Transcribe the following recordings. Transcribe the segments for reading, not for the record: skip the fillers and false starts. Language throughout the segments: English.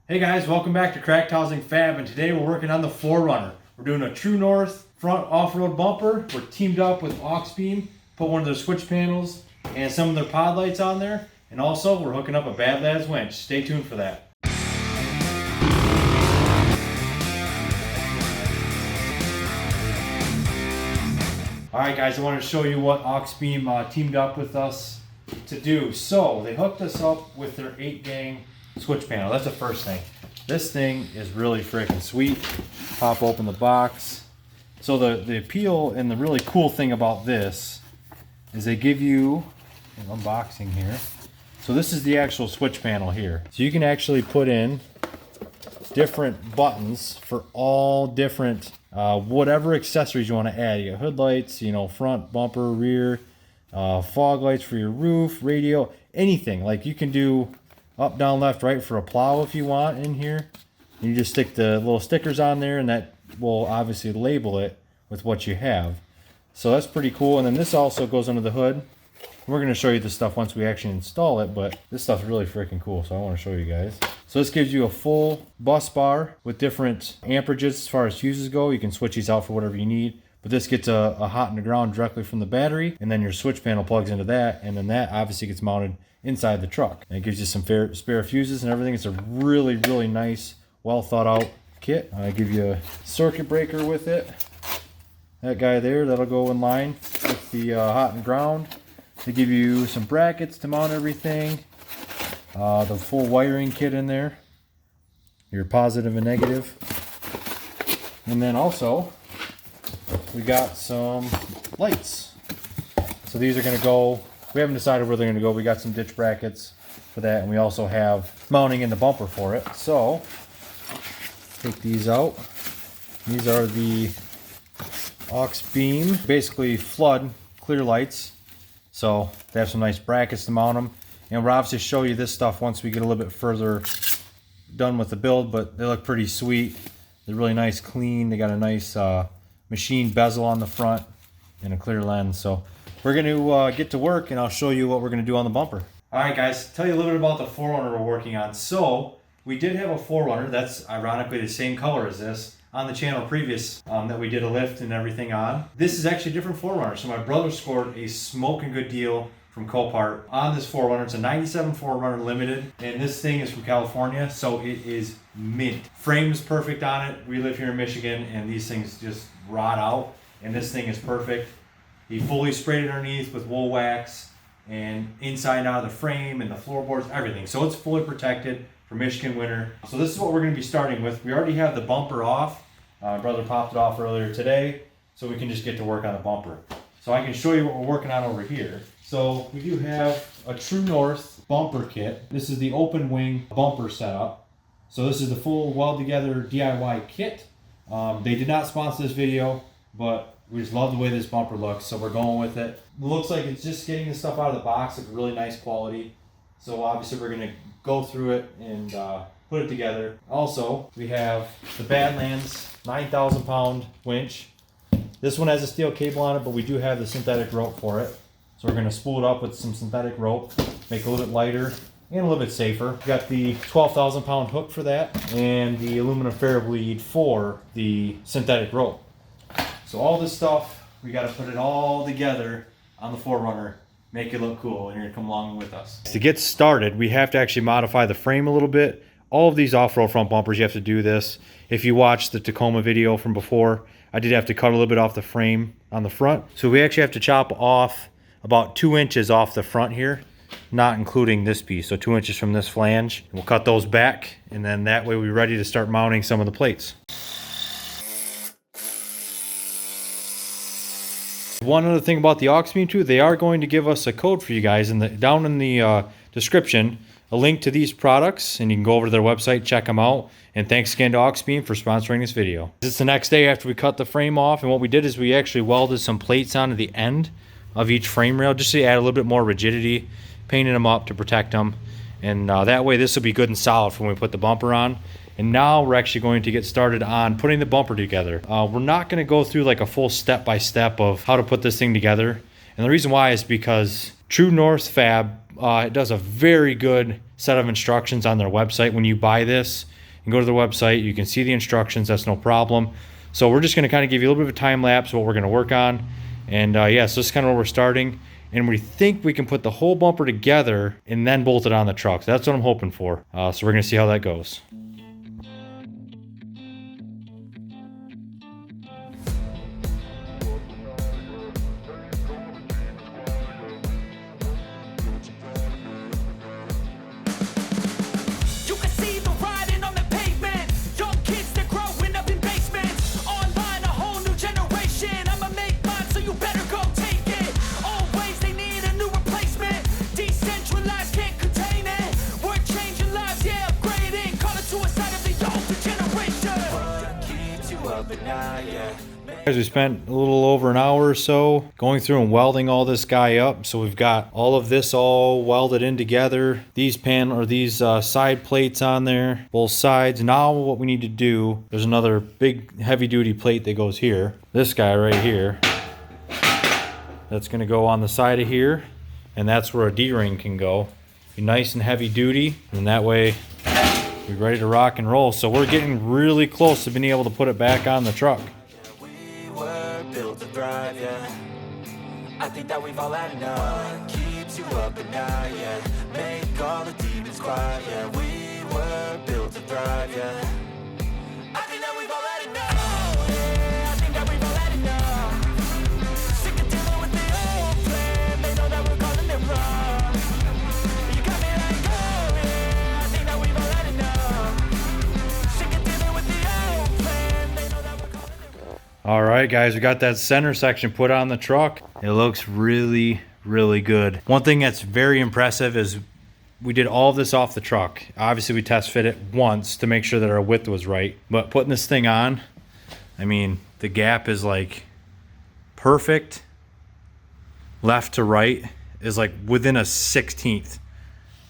Hey guys, welcome back to Cracked Housing Fab, and today we're working on the 4Runner. We're doing a True North front off-road bumper. We're teamed up with Auxbeam, put one of their switch panels and some of their pod lights on there, and also we're hooking up a Bad Lads winch. Stay tuned for that. Alright guys, I wanted to show you what Auxbeam teamed up with us to do. So they hooked us up with their 8-gang switch panel. That's the first thing. This thing is really freaking sweet. Pop open the box. So the appeal and the really cool thing about this is they give you an unboxing here. So this is the actual switch panel here. So you can actually put in different buttons for all different whatever accessories you want to add. You got hood lights, you know, front bumper, rear, fog lights for your roof, radio, anything. Like you can do up, down, left, right for a plow if you want in here. And you just stick the little stickers on there, and that will obviously label it with what you have. So that's pretty cool. And then this also goes under the hood. We're going to show you this stuff once we actually install it, but this stuff's really freaking cool, so I want to show you guys. So this gives you a full bus bar with different amperages as far as fuses go. You can switch these out for whatever you need. But this gets a hot in the ground directly from the battery, and then your switch panel plugs into that, and then that obviously gets mounted inside the truck. And it gives you some spare fuses and everything. It's a really, really nice, well thought out kit. I give you a circuit breaker with it. That guy there, that'll go in line with the hot and ground. They give you some brackets to mount everything. The full wiring kit in there. Your positive and negative. And then also, we got some lights. So these are going to go, we haven't decided where they're going to go. We got some ditch brackets for that, and we also have mounting in the bumper for it. So take these out. These are the Auxbeam, basically flood clear lights. So they have some nice brackets to mount them. And we'll obviously show you this stuff once we get a little bit further done with the build, but they look pretty sweet. They're really nice, clean. They got a nice machine bezel on the front and a clear lens. So we're going to get to work, and I'll show you what we're going to do on the bumper. All right, guys, tell you a little bit about the 4Runner we're working on. So we did have a 4Runner that's ironically the same color as this on the channel previous that we did a lift and everything on. This is actually a different 4Runner. So my brother scored a smoking good deal from Copart on this 4Runner. It's a 97 4Runner Limited, and this thing is from California, so it is mint. Frame is perfect on it. We live here in Michigan, and these things just rot out, and this thing is perfect. He fully sprayed it underneath with wool wax, and inside and out of the frame and the floorboards, everything. So it's fully protected for Michigan winter. So this is what we're going to be starting with. We already have the bumper off. My brother popped it off earlier today, so we can just get to work on the bumper. So I can show you what we're working on over here. So we do have a True North bumper kit. This is the open wing bumper setup. So this is the full weld together DIY kit. They did not sponsor this video, but we just love the way this bumper looks, so we're going with it. It looks like it's just getting the stuff out of the box. It's really nice quality. So obviously we're gonna go through it and put it together. Also, we have the Badlands 9,000 pound winch. This one has a steel cable on it, but we do have the synthetic rope for it. So we're going to spool it up with some synthetic rope, make it a little bit lighter and a little bit safer. We got the 12,000 pound hook for that, and the aluminum ferro bleed for the synthetic rope. So all this stuff, we got to put it all together on the 4Runner, make it look cool, and you're going to come along with us. To get started, we have to actually modify the frame a little bit. All of these off-road front bumpers, you have to do this. If you watched the Tacoma video from before, I did have to cut a little bit off the frame on the front. So we actually have to chop off about 2 inches off the front here, not including this piece. So 2 inches from this flange. We'll cut those back, and then that way we're ready to start mounting some of the plates. One other thing about the Auxbeam too, they are going to give us a code for you guys down in the description, a link to these products, and you can go over to their website, check them out. And thanks again to Auxbeam for sponsoring this video. It's the next day after we cut the frame off, and what we did is we actually welded some plates onto the end of each frame rail just to add a little bit more rigidity, painted them up to protect them, and that way this will be good and solid for when we put the bumper on. And now we're actually going to get started on putting the bumper together. We're not going to go through like a full step-by-step of how to put this thing together, and the reason why is because True North Fab does a very good set of instructions on their website. When you buy this and go to their website, you can see the instructions. That's no problem. So we're just going to kind of give you a little bit of a time lapse of what we're going to work on. And yeah, so this is kind of where we're starting. And we think we can put the whole bumper together and then bolt it on the truck. So that's what I'm hoping for. So we're going to see how that goes. Guys, we spent a little over an hour or so going through and welding all this guy up. So we've got all of this all welded in together. These side plates on there, both sides. Now what we need to do, there's another big heavy duty plate that goes here. This guy right here. That's gonna go on the side of here. And that's where a D-ring can go. Be nice and heavy duty. And that way we're ready to rock and roll. So we're getting really close to being able to put it back on the truck. Thrive, yeah. I think that we've all had enough. Keeps you up at night, yeah. Make all the demons quiet, yeah. We were built to thrive, yeah. I think that we've all had enough. Yeah, I think that we've all had enough. Sick of dealing with the old plan. They know that we're calling it wrong. You got me like, oh yeah, I think that we've all had enough. Sick of dealing with the old plan. They know that we're calling it wrong. All right, guys, we got that center section put on the truck. It looks really, really good. One thing that's very impressive is we did all of this off the truck. Obviously, we test fit it once to make sure that our width was right. But putting this thing on, I mean, the gap is like perfect. Left to right is like within a 16th.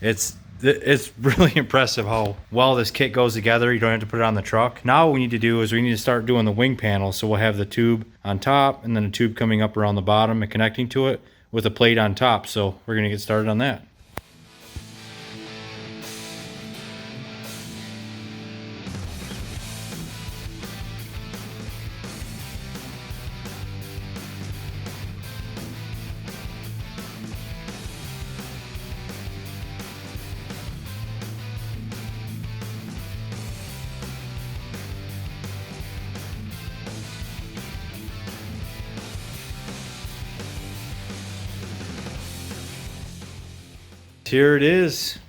It's really impressive how well this kit goes together. You don't have to put it on the truck. Now what we need to do is we need to start doing the wing panel. So we'll have the tube on top and then a tube coming up around the bottom and connecting to it with a plate on top. So we're gonna get started on that. Here it is.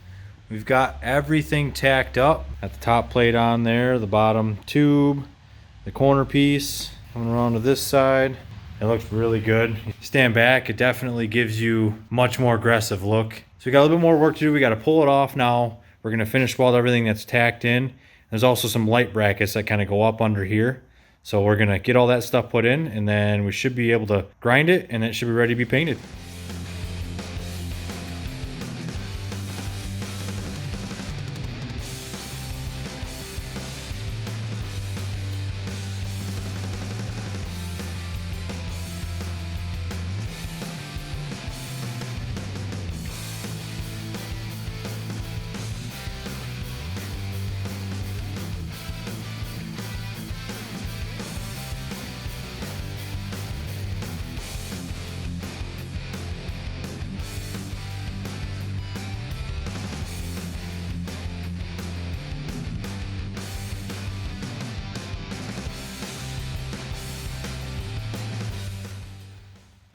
We've got everything tacked up. Got the top plate on there, the bottom tube, the corner piece coming around to this side. It looks really good. Stand back, it definitely gives you much more aggressive look. So we got a little bit more work to do. We got to pull it off now. We're gonna finish weld everything that's tacked in. There's also some light brackets that kind of go up under here. So we're gonna get all that stuff put in and then we should be able to grind it and it should be ready to be painted.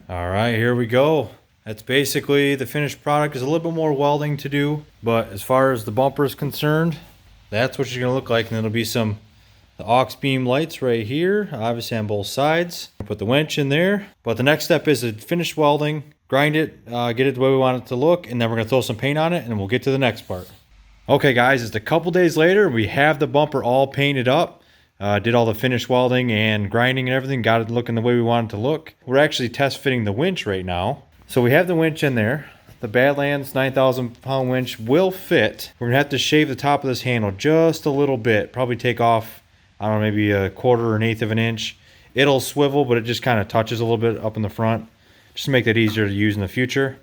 All right, here we go. That's basically the finished product. There's a little bit more welding to do, but as far as the bumper is concerned, that's what you're gonna look like. And there'll be the Auxbeam lights right here, obviously on both sides. Put the winch in there. But the next step is to finish welding, grind it, get it the way we want it to look, and then we're gonna throw some paint on it and we'll get to the next part. Okay guys, it's a couple days later. We have the bumper all painted up. Did all the finish welding and grinding and everything, got it looking the way we want it to look. We're actually test fitting the winch right now. So we have the winch in there. The Badlands 9,000 pound winch will fit. We're gonna have to shave the top of this handle just a little bit. Probably take off, I don't know, maybe a quarter or an eighth of an inch. It'll swivel, but it just kind of touches a little bit up in the front, just to make that easier to use in the future.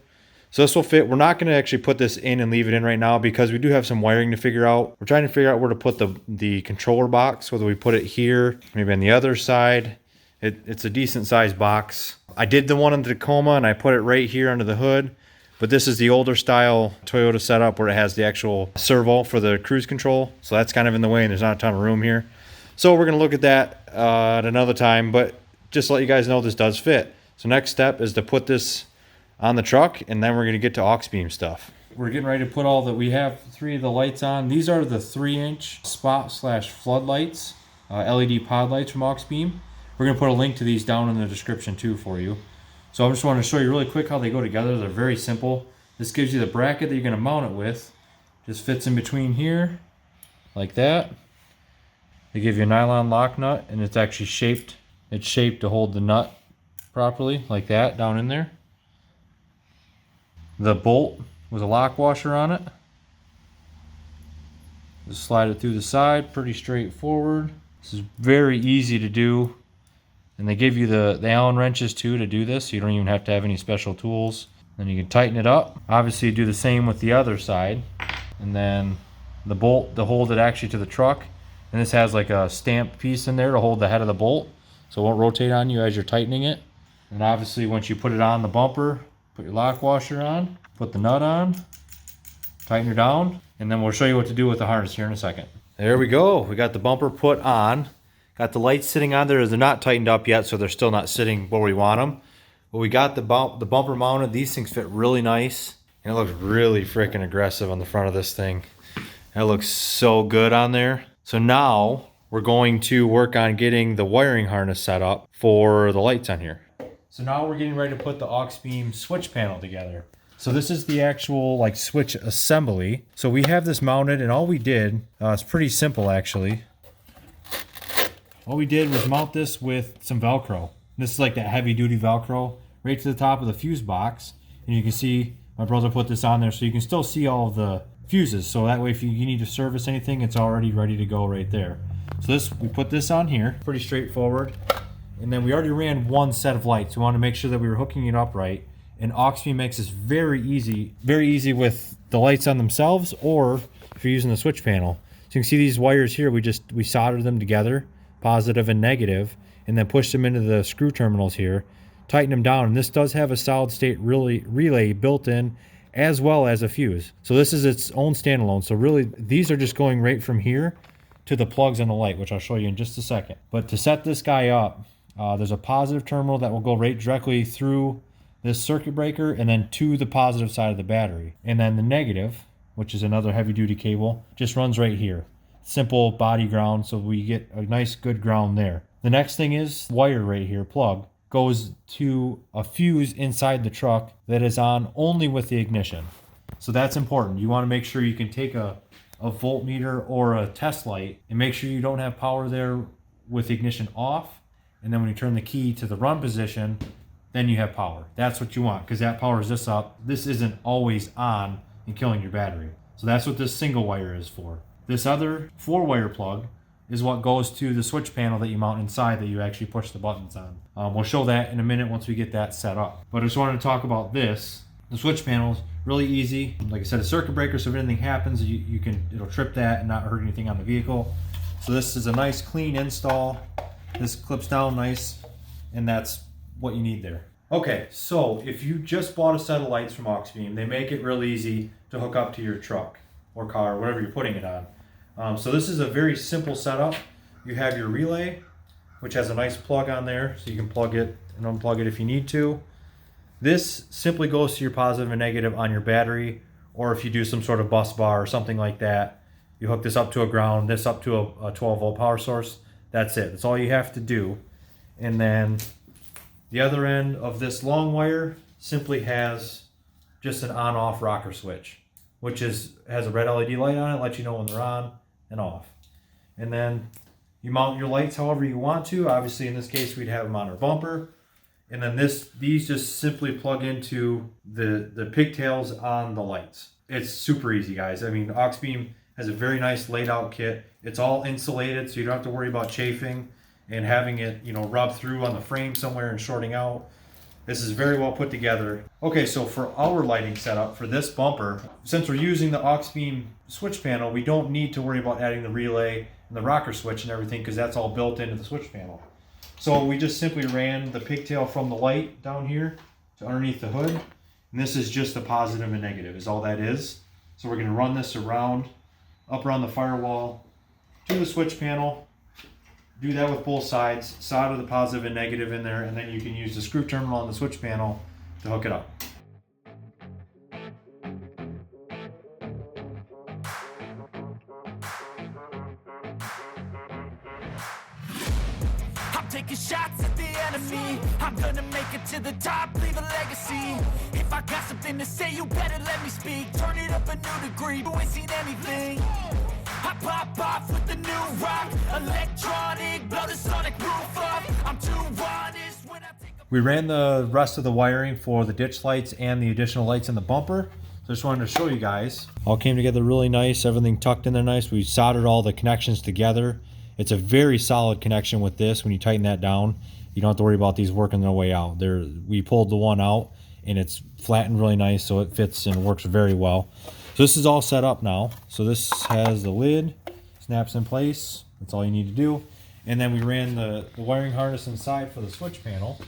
So this will fit. We're not going to actually put this in and leave it in right now because we do have some wiring to figure out. We're trying to figure out where to put the controller box, whether we put it here, maybe on the other side. It's a decent sized box. I did the one in the Tacoma and I put it right here under the hood. But this is the older style Toyota setup where it has the actual servo for the cruise control. So that's kind of in the way and there's not a ton of room here. So we're going to look at that at another time. But just to let you guys know, this does fit. So next step is to put this on the truck, and then we're going to get to Auxbeam stuff. We're getting ready to put we have 3 of the lights on. These are the 3-inch spot/floodlights, LED pod lights from Auxbeam. We're going to put a link to these down in the description too for you. So I just want to show you really quick how they go together. They're very simple. This gives you the bracket that you're going to mount it with. Just fits in between here, like that. They give you a nylon lock nut, and it's actually shaped. It's shaped to hold the nut properly, like that, down in there. The bolt with a lock washer on it. Just slide it through the side, pretty straightforward. This is very easy to do. And they give you the Allen wrenches too to do this, so you don't even have to have any special tools. Then you can tighten it up. Obviously do the same with the other side. And then the bolt to hold it actually to the truck. And this has like a stamped piece in there to hold the head of the bolt, so it won't rotate on you as you're tightening it. And obviously once you put it on the bumper, put your lock washer on, put the nut on, tighten her down, and then we'll show you what to do with the harness here in a second. There we go. We got the bumper put on. Got the lights sitting on there. They're not tightened up yet, so they're still not sitting where we want them. But we got the bumper mounted. These things fit really nice. And it looks really freaking aggressive on the front of this thing. That looks so good on there. So now we're going to work on getting the wiring harness set up for the lights on here. So now we're getting ready to put the Auxbeam switch panel together. So this is the actual like switch assembly. So we have this mounted, and all we did, it's pretty simple actually. All we did was mount this with some Velcro. This is like that heavy duty Velcro right to the top of the fuse box. And you can see my brother put this on there so you can still see all of the fuses. So that way if you need to service anything, it's already ready to go right there. So we put this on here, pretty straightforward. And then we already ran one set of lights. We wanted to make sure that we were hooking it up right. And Auxbeam makes this very easy with the lights on themselves, or if you're using the switch panel. So you can see these wires here, we soldered them together, positive and negative, and then pushed them into the screw terminals here, tighten them down. And this does have a solid state relay built in, as well as a fuse. So this is its own standalone. So really, these are just going right from here to the plugs on the light, which I'll show you in just a second. But to set this guy up, there's a positive terminal that will go right directly through this circuit breaker and then to the positive side of the battery. And then the negative, which is another heavy duty cable, just runs right here. Simple body ground, so we get a nice good ground there. The next thing is wire right here, plug, goes to a fuse inside the truck that is on only with the ignition. So that's important. You want to make sure you can take a voltmeter or a test light and make sure you don't have power there with the ignition off. And then when you turn the key to the run position, then you have power. That's what you want, because that powers this up. This isn't always on and killing your battery. So that's what this single wire is for. This other 4-wire plug is what goes to the switch panel that you mount inside that you actually push the buttons on. We'll show that in a minute once we get that set up. But I just wanted to talk about this. The switch panel is really easy. Like I said, a circuit breaker, so if anything happens, it'll trip that and not hurt anything on the vehicle. So this is a nice clean install. This clips down nice, and that's what you need there. Okay, so if you just bought a set of lights from Auxbeam, they make it real easy to hook up to your truck or car, or whatever you're putting it on. So this is a very simple setup. You have your relay, which has a nice plug on there, so you can plug it and unplug it if you need to. This simply goes to your positive and negative on your battery, or if you do some sort of bus bar or something like that, you hook this up to a ground, this up to a 12-volt power source. That's it. That's all you have to do. And then the other end of this long wire simply has just an on-off rocker switch, which has a red LED light on it, lets you know when they're on and off. And then you mount your lights however you want to. Obviously, in this case, we'd have them on our bumper. And then these just simply plug into the pigtails on the lights. It's super easy, guys. I mean, Auxbeam has a very nice laid out kit. It's all insulated, so you don't have to worry about chafing and having it, rub through on the frame somewhere and shorting out. This is very well put together. Okay, so for our lighting setup for this bumper, since we're using the Auxbeam switch panel, we don't need to worry about adding the relay and the rocker switch and everything because that's all built into the switch panel. So we just simply ran the pigtail from the light down here to underneath the hood. And this is just the positive and negative is all that is. So we're going to run this around, up around the firewall to the switch panel. Do that with both sides, solder the positive and negative in there, and then you can use the screw terminal on the switch panel to hook it up. I'm taking shots at the enemy. I'm gonna make it to the top, leave a legacy. If I got something to say, you better let me speak. Turn it up a new degree, who ain't seen anything? I pop off with the new rock, electronic, blow the sonic roof up. I'm too honest when I take a... We ran the rest of the wiring for the ditch lights and the additional lights in the bumper. So just wanted to show you guys. All came together really nice, everything tucked in there nice. We soldered all the connections together. It's a very solid connection with this. When you tighten that down, you don't have to worry about these working their way out. We pulled the one out and it's flattened really nice, so it fits and works very well. So this is all set up now. So this has the lid, snaps in place. That's all you need to do. And then we ran the wiring harness inside for the switch panel.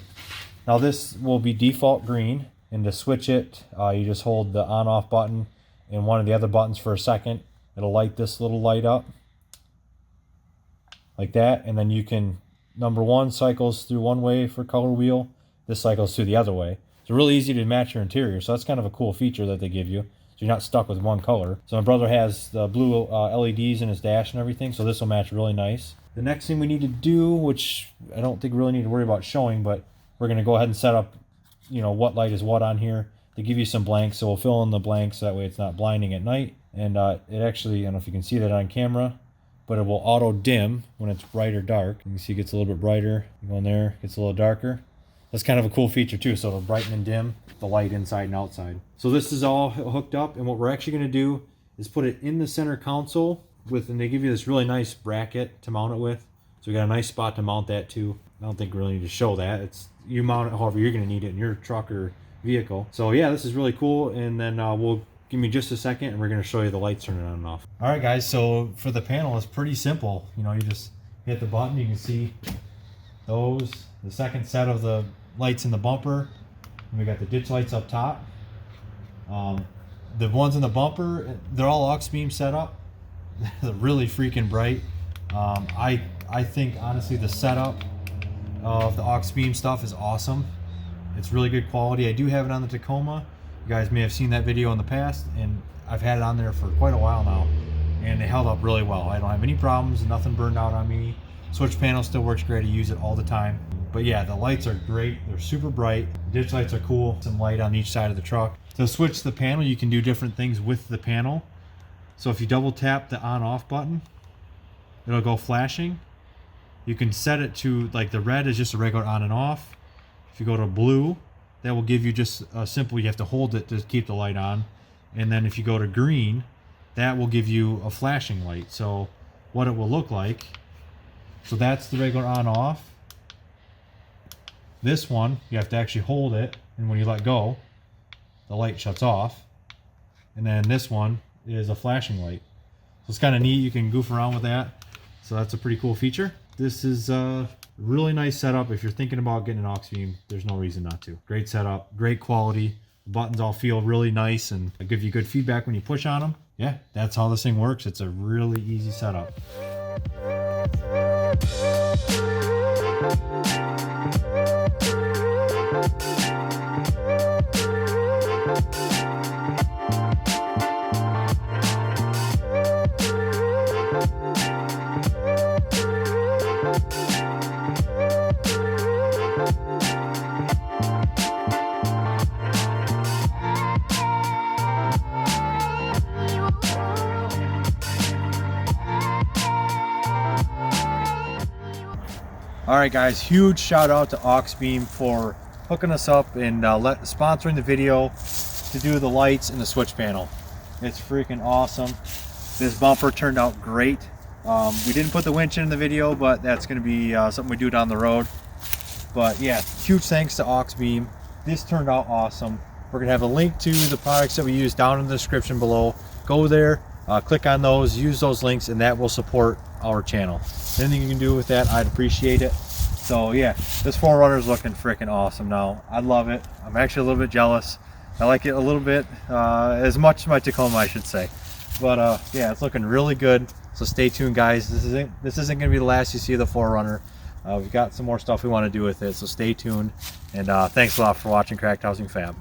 Now this will be default green, and to switch it, you just hold the on-off button and one of the other buttons for a second. It'll light this little light up like that, and then you can, number one cycles through one way for color wheel, this cycles through the other way. It's really easy to match your interior, so that's kind of a cool feature that they give you. So you're not stuck with one color. So my brother has the blue LEDs in his dash and everything, so this will match really nice. The next thing we need to do, which I don't think we really need to worry about showing, but we're going to go ahead and set up, you know, what light is what on here to give you some blanks. So we'll fill in the blanks so that way it's not blinding at night. And it actually, I don't know if you can see that on camera, but it will auto dim when it's bright or dark. You can see it gets a little bit brighter. You go in there, it gets a little darker. That's kind of a cool feature too, so it'll brighten and dim the light inside and outside. So this is all hooked up, and what we're actually going to do is put it in the center console with, and they give you this really nice bracket to mount it with. So we got a nice spot to mount that too. I don't think we really need to show that. It's, you mount it however you're going to need it in your truck or vehicle. So yeah, this is really cool, and then we'll give me just a second and we're going to show you the lights turning on and off. All right guys, so for the panel it's pretty simple. You know, you just hit the button, you can see those, the second set of the lights in the bumper, and we got the ditch lights up top. The ones in the bumper, they're all Auxbeam setup. They're really freaking bright. I think honestly the setup of the Auxbeam stuff is awesome. It's really good quality. I do have it on the Tacoma. You guys may have seen that video in the past, and I've had it on there for quite a while now, and it held up really well. I don't have any problems, nothing burned out on me. Switch panel still works great. I use it all the time. But yeah, the lights are great. They're super bright. Ditch lights are cool. Some light on each side of the truck. To switch the panel, you can do different things with the panel. So if you double tap the on-off button, it'll go flashing. You can set it to, like, the red is just a regular on and off. If you go to blue, that will give you just a simple, you have to hold it to keep the light on. And then if you go to green, that will give you a flashing light. So what it will look like, so that's the regular on off. This one, you have to actually hold it, and when you let go, the light shuts off. And then this one is a flashing light. So it's kind of neat, you can goof around with that. So that's a pretty cool feature. This is a really nice setup. If you're thinking about getting an Auxbeam, there's no reason not to. Great setup, great quality. The buttons all feel really nice and give you good feedback when you push on them. Yeah, that's how this thing works. It's a really easy setup. All right guys, huge shout out to Auxbeam for hooking us up and sponsoring the video to do the lights and the switch panel. It's freaking awesome. This bumper turned out great. We didn't put the winch in the video, but that's going to be something we do down the road. But yeah, huge thanks to Auxbeam. this turned out awesome. We're gonna have a link to the products that we use down in the description below. Go there, click on those, use those links, and that will support our channel. Anything you can do with that, I'd appreciate it. So yeah, this 4Runner is looking freaking awesome now. I love it. I'm actually a little bit jealous. I like it a little bit, as much as my Tacoma, I should say. But yeah, it's looking really good. So stay tuned, guys. This isn't gonna be the last you see of the 4Runner. We've got some more stuff we want to do with it, so stay tuned. And thanks a lot for watching Cracked Housing Fab.